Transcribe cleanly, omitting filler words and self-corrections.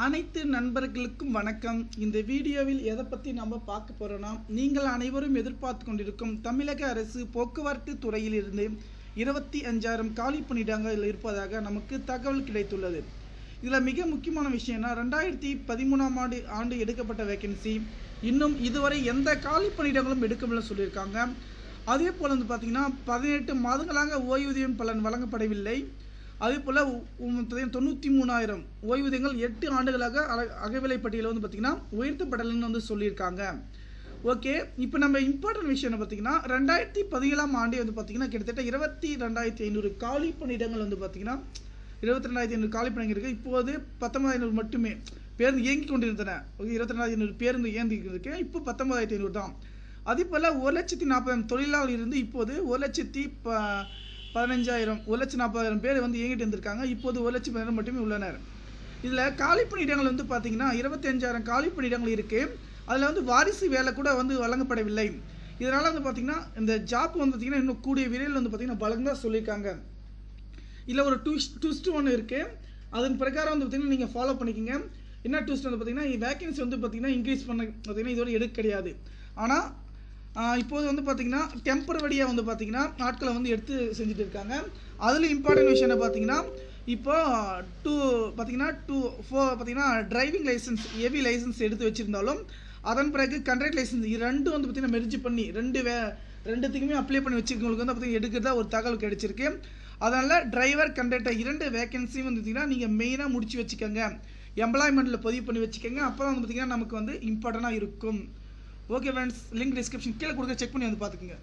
அனைத்து நண்பர்களுக்கும் வணக்கம். இந்த வீடியோவில் எதை பற்றி நம்ம பார்க்க போகிறோன்னா, நீங்கள் அனைவரும் எதிர்பார்த்து கொண்டிருக்கும் தமிழக அரசு போக்குவரத்து துறையிலிருந்து 25,000 காலி பணியிடங்கள் இருப்பதாக நமக்கு தகவல் கிடைத்துள்ளது. இதில் மிக முக்கியமான விஷயம்னா 2013ஆம் ஆண்டு எடுக்கப்பட்ட வேகன்சி இன்னும் இதுவரை எந்த காலி பணியிடங்களும் எடுக்கவில்லை சொல்லியிருக்காங்க. அதே போல் வந்து பார்த்திங்கன்னா 18 மாதங்களாக ஓய்வூதியம் பலன் வழங்கப்படவில்லை. அதே போல் 93,000 ஓய்வூதியங்கள் 8 ஆண்டுகளாக அகவிலை பட்டியலில் வந்து பார்த்திங்கன்னா உயர்த்தப்படலைன்னு வந்து சொல்லியிருக்காங்க. ஓகே, இப்போ நம்ம இம்பார்ட்டன்ட் விஷயம் பார்த்திங்கன்னா 2017ஆம் ஆண்டே வந்து பார்த்திங்கன்னா கிட்டத்தட்ட 22,500 காலி பணியிடங்கள் வந்து பார்த்திங்கன்னா 22,500 காலி பணியிடங்கள் இருக்குது. இப்போது 19,500 மட்டுமே பேருந்து இயங்கி கொண்டிருந்தன. 22,500 பேருந்து இயங்கிருக்கு, இப்போ 19,500 தான். அதே போல் 1,40,000 தொழிலாளர்கள் இருந்து இப்போது 1,40,000 பேர் வந்து இயங்கிட்டு இருந்திருக்காங்க. இப்போது 1,00,000 மட்டுமே உள்ளனர். இதில் காலி பணியிடங்கள் வந்து பார்த்திங்கன்னா 25,000 காலி பணியிடங்கள் இருக்குது. அதில் வந்து வாரிசு வேலை கூட வந்து வழங்கப்படவில்லை. இதனால் வந்து பார்த்திங்கன்னா இந்த ஜாப் வந்து பார்த்திங்கன்னா இன்னும் கூடிய விரைவில் வந்து பார்த்திங்கன்னா வழங்கதான் சொல்லியிருக்காங்க. இதில் ஒரு ட்விஸ்ட் ஒன்று இருக்குது. அதன் பிரகாரம் வந்து பார்த்திங்கன்னா நீங்கள் ஃபாலோ பண்ணிக்கோங்க. என்ன ட்விஸ்ட் வந்து பார்த்திங்கன்னா வேகன்சி வந்து பார்த்திங்கன்னா இன்க்ரீஸ் பண்ண பார்த்திங்கன்னா இதோட எடுக்க கிடையாது. ஆனால் இப்போது வந்து பார்த்திங்கன்னா டெம்பரவரியாக வந்து பார்த்திங்கன்னா நாட்களை வந்து எடுத்து செஞ்சுட்டு இருக்காங்க. அதில் இம்பார்ட்டன்ட் விஷயம் என்ன பார்த்திங்கன்னா இப்போ 4 பார்த்திங்கன்னா டிரைவிங் லைசன்ஸ் ஹெவி லைசன்ஸ் எடுத்து வச்சுருந்தாலும் அதன் பிறகு கண்ட்ராக்ட் லைசன்ஸ் இது ரெண்டும் வந்து பார்த்திங்கன்னா மெர்ஜ் பண்ணி ரெண்டுத்துக்குமே அப்ளை பண்ணி வச்சுருக்கவங்களுக்கு வந்து பார்த்திங்கன்னா எடுக்கிறதா ஒரு தகவல் கிடைச்சிருக்கு. அதனால் டிரைவர் கண்டக்டர் 2 வேகன்சியும் வந்து பார்த்திங்கன்னா நீங்கள் மெயினாக முடிச்சு வச்சுக்கோங்க, எம்ப்ளாய்மெண்ட்டில் பதிவு பண்ணி வச்சுக்கோங்க. அப்போ தான் வந்து பார்த்திங்கன்னா நமக்கு வந்து இம்பார்ட்டண்ட்டாக இருக்கும். ஓகே ஃப்ரெண்ட்ஸ், லிங்க் டிஸ்கிரிப்ஷன் கீழே கொடுக்க செக் பண்ணி வந்து பார்த்துக்குங்க.